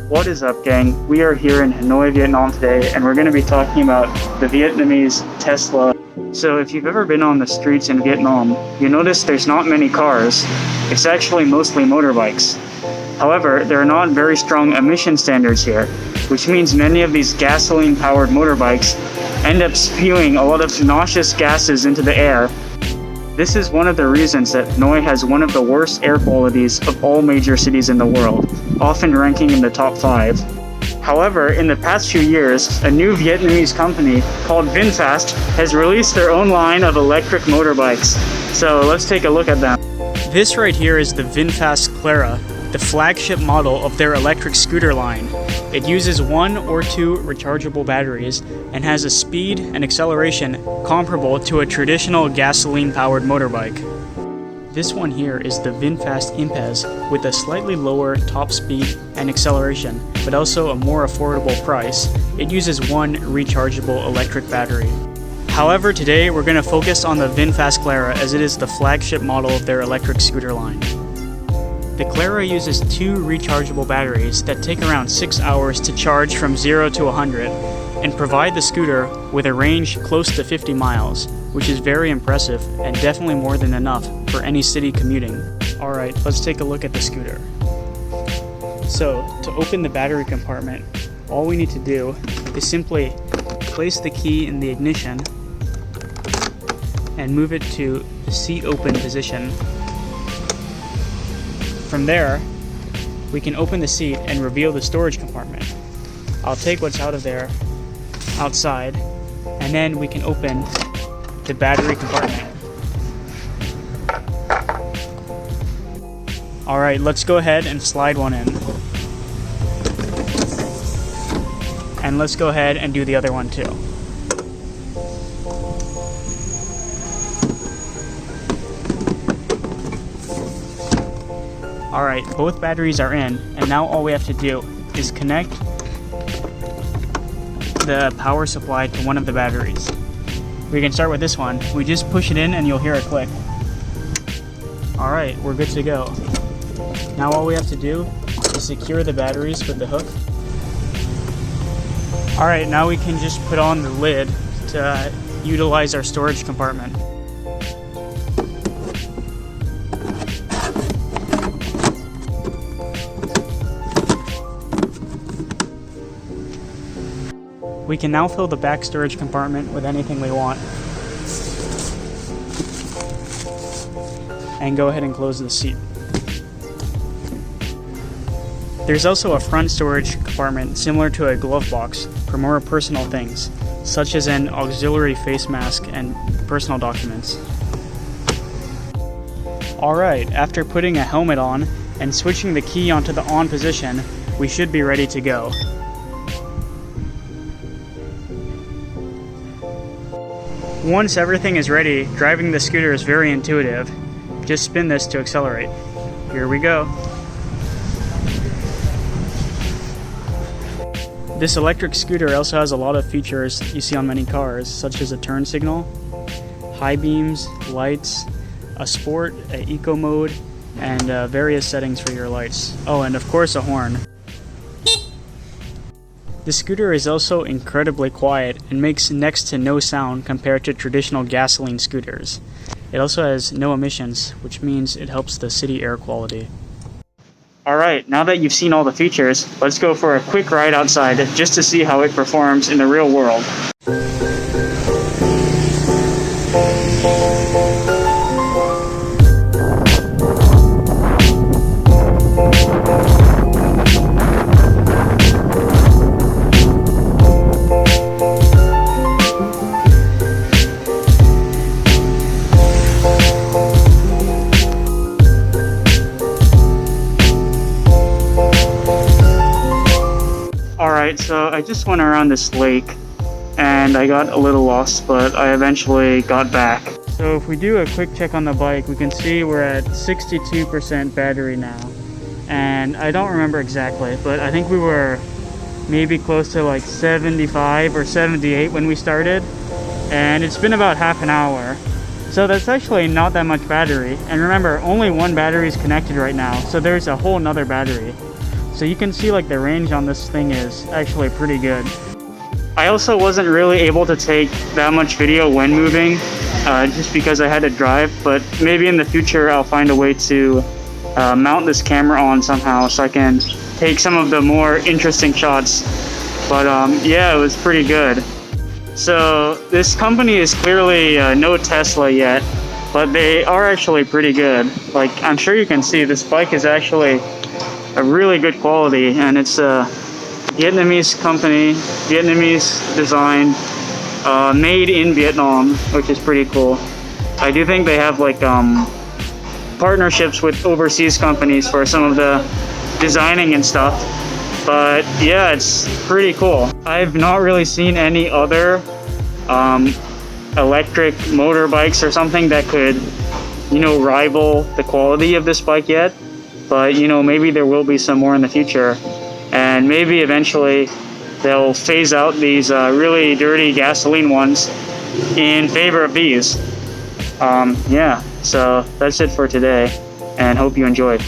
What is up, gang? We are here in Hanoi, Vietnam today, and we're going to be talking about the Vietnamese Tesla. So if you've ever been on the streets in Vietnam, you notice there's not many cars. It's actually mostly motorbikes. However, there are not very strong emission standards here, which means many of these gasoline-powered motorbikes end up spewing a lot of noxious gases into the air. This is one of the reasons that Hanoi has one of the worst air qualities of all major cities in the world, often ranking in the top 5. However, in the past few years, a new Vietnamese company called VinFast has released their own line of electric motorbikes. So let's take a look at them. This right here is the VinFast Klara, the flagship model of their electric scooter line. It uses 1 or 2 rechargeable batteries and has a speed and acceleration comparable to a traditional gasoline-powered motorbike. This one here is the VinFast Impes with a slightly lower top speed and acceleration, but also a more affordable price. It uses 1 rechargeable electric battery. However, today we're going to focus on the VinFast Klara as it is the flagship model of their electric scooter line. The Klara uses 2 rechargeable batteries that take around 6 hours to charge from 0 to 100 and provide the scooter with a range close to 50 miles, which is very impressive and definitely more than enough for any city commuting. Alright, let's take a look at the scooter. So, to open the battery compartment, all we need to do is simply place the key in the ignition and move it to the seat open position. From there, we can open the seat and reveal the storage compartment. I'll take what's out of there outside, and then we can open the battery compartment. Alright, let's go ahead and slide one in. And let's go ahead and do the other one too. Alright, both batteries are in, and now all we have to do is connect the power supply to one of the batteries. We can start with this one. We just push it in and you'll hear a click. Alright, we're good to go. Now all we have to do is secure the batteries with the hook. Alright, now we can just put on the lid to utilize our storage compartment. We can now fill the back storage compartment with anything we want. And go ahead and close the seat. There's also a front storage compartment similar to a glove box for more personal things, such as an auxiliary face mask and personal documents. Alright, after putting a helmet on and switching the key onto the on position, we should be ready to go. Once everything is ready, driving the scooter is very intuitive. Just spin this to accelerate. Here we go. This electric scooter also has a lot of features you see on many cars, such as a turn signal, high beams, lights, a sport, an eco mode, and various settings for your lights. Oh, and of course a horn. The scooter is also incredibly quiet and makes next to no sound compared to traditional gasoline scooters. It also has no emissions, which means it helps the city air quality. Alright, now that you've seen all the features, let's go for a quick ride outside just to see how it performs in the real world. Alright, so I just went around this lake and I got a little lost, but I eventually got back. So if we do a quick check on the bike, we can see we're at 62% battery now. And I don't remember exactly, but I think we were maybe close to like 75 or 78 when we started. And it's been about half an hour. So that's actually not that much battery. And remember, only one battery is connected right now, so there's a whole nother battery. So you can see like the range on this thing is actually pretty good. I also wasn't really able to take that much video when moving, just because I had to drive, but maybe in the future I'll find a way to mount this camera on somehow so I can take some of the more interesting shots. But yeah, it was pretty good. So this company is clearly no Tesla yet, but they are actually pretty good. Like, I'm sure you can see this bike is actually a really good quality, and it's a Vietnamese company, Vietnamese design, made in Vietnam, which is pretty cool. I do think they have like partnerships with overseas companies for some of the designing and stuff. But yeah, it's pretty cool. I've not really seen any other electric motorbikes or something that could, you know, rival the quality of this bike yet. But, you know, maybe there will be some more in the future. And maybe eventually they'll phase out these really dirty gasoline ones in favor of these. Yeah, so that's it for today, and hope you enjoyed.